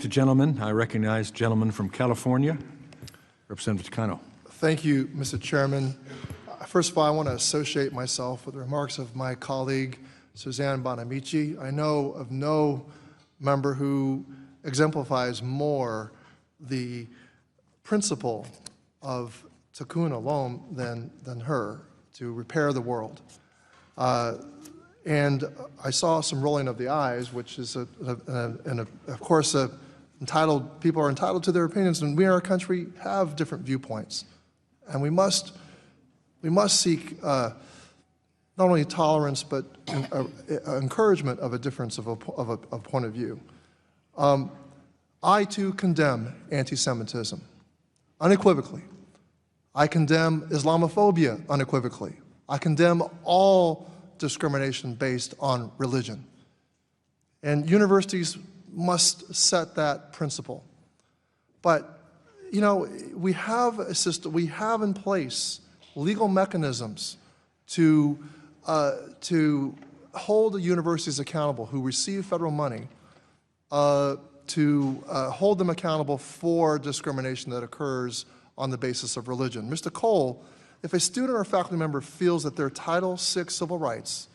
To gentlemen, I recognize gentleman from California, Representative Takano. Thank you, Mr. Chairman. First of all, I want to associate myself with the remarks of my colleague, Suzanne Bonamici. I know of no member who exemplifies more the principle of Takano alone than her, to repair the world. And I saw some rolling of the eyes, which is, of course, people are entitled to their opinions, and we in our country have different viewpoints. And we must seek not only tolerance, but encouragement of a difference of a point of view. I, too, condemn anti-Semitism unequivocally. I condemn Islamophobia unequivocally. I condemn all discrimination based on religion. And universities must set that principle. But, you know, we have a system, we have in place legal mechanisms to hold the universities accountable who receive federal money, to hold them accountable for discrimination that occurs on the basis of religion. Mr. Cole, if a student or faculty member feels that their Title VI civil rights,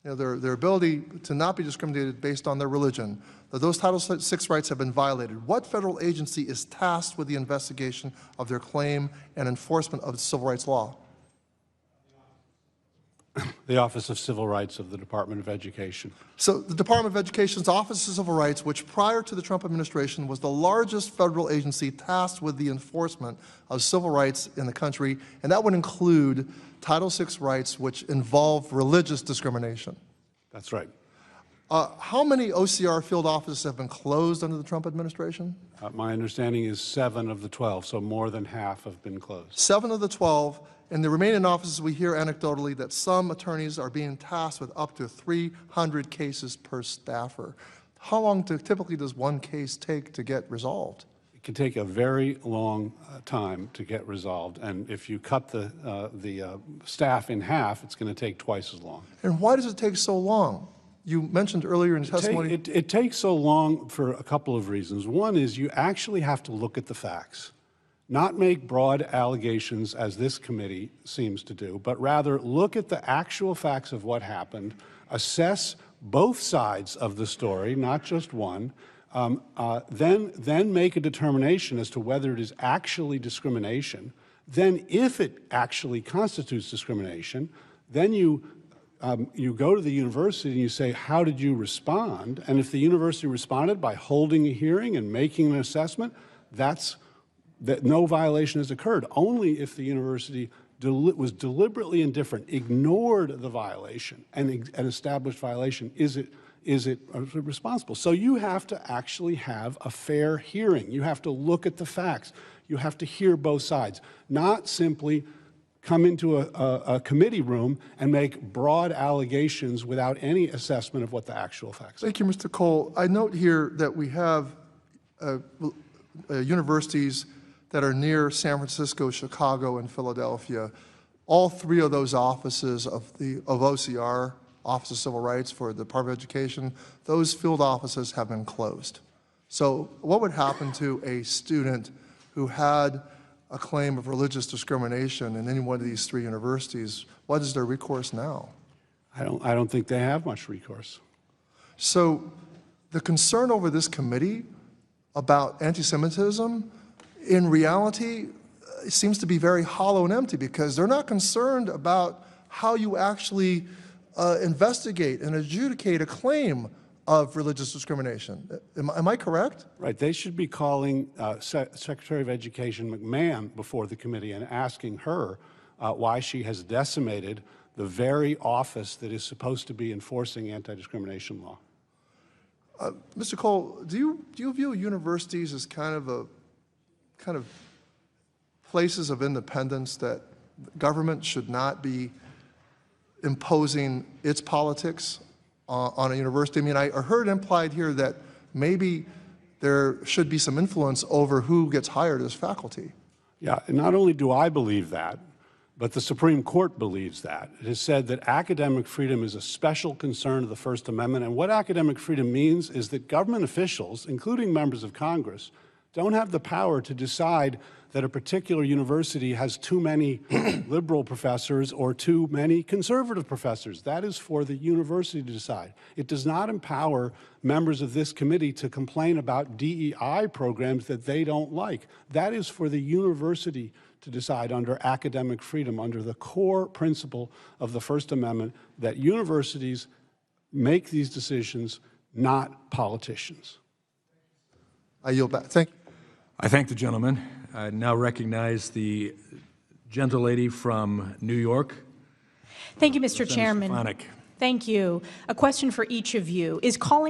you know, their ability to not be discriminated based on their religion, that those Title VI rights have been violated, what federal agency is tasked with the investigation of their claim and enforcement of the civil rights law? The Office of Civil Rights of the Department of Education. So the Department of Education's Office of Civil Rights, which prior to the Trump administration was the largest federal agency tasked with the enforcement of civil rights in the country, and that would include Title VI rights which involve religious discrimination. That's right. How many OCR field offices have been closed under the Trump administration? My understanding is 7 of the 12, so more than half have been closed. 7 of the 12. In the remaining offices, we hear anecdotally that some attorneys are being tasked with up to 300 cases per staffer. How long typically does one case take to get resolved? It can take a very long time to get resolved, and if you cut the staff in half, it's going to take twice as long. And why does it take so long? You mentioned earlier in your testimony. It takes so long for a couple of reasons. One is you actually have to look at the facts. Not make broad allegations, as this committee seems to do, but rather look at the actual facts of what happened, assess both sides of the story, not just one, then make a determination as to whether it is actually discrimination. Then, if it actually constitutes discrimination, then you go to the university and you say, how did you respond? And if the university responded by holding a hearing and making an assessment, that no violation has occurred. Only if the university was deliberately indifferent, ignored the violation, and an established violation, is it responsible. So you have to actually have a fair hearing. You have to look at the facts. You have to hear both sides, not simply come into a committee room and make broad allegations without any assessment of what the actual facts are. Thank you, Mr. Cole. I note here that we have universities that are near San Francisco, Chicago, and Philadelphia. All 3 of those offices of OCR, Office of Civil Rights for the Department of Education, those field offices have been closed. So what would happen to a student who had a claim of religious discrimination in any one of these 3 universities? What is their recourse now? I don't think they have much recourse. So the concern over this committee about anti-Semitism, in reality, it seems to be very hollow and empty, because they're not concerned about how you actually investigate and adjudicate a claim of religious discrimination. Am I correct? Right. They should be calling Secretary of Education McMahon before the committee and asking her why she has decimated the very office that is supposed to be enforcing anti-discrimination law. Mr. Cole, do you view universities as kind of places of independence that government should not be imposing its politics on a university? I mean, I heard implied here that maybe there should be some influence over who gets hired as faculty. Yeah, and not only do I believe that, But the Supreme Court believes that. It has said that academic freedom is a special concern of the First Amendment, and what academic freedom means is that government officials, including members of Congress, don't have the power to decide that a particular university has too many liberal professors or too many conservative professors. That is for the university to decide. It does not empower members of this committee to complain about DEI programs that they don't like. That is for the university to decide under academic freedom, under the core principle of the First Amendment, that universities make these decisions, not politicians. I yield back. Thank you. I thank the gentleman. I now recognize the gentlelady from New York. Thank you, Mr. Senator Chairman. Stefanik. Thank you. A question for each of you. Is calling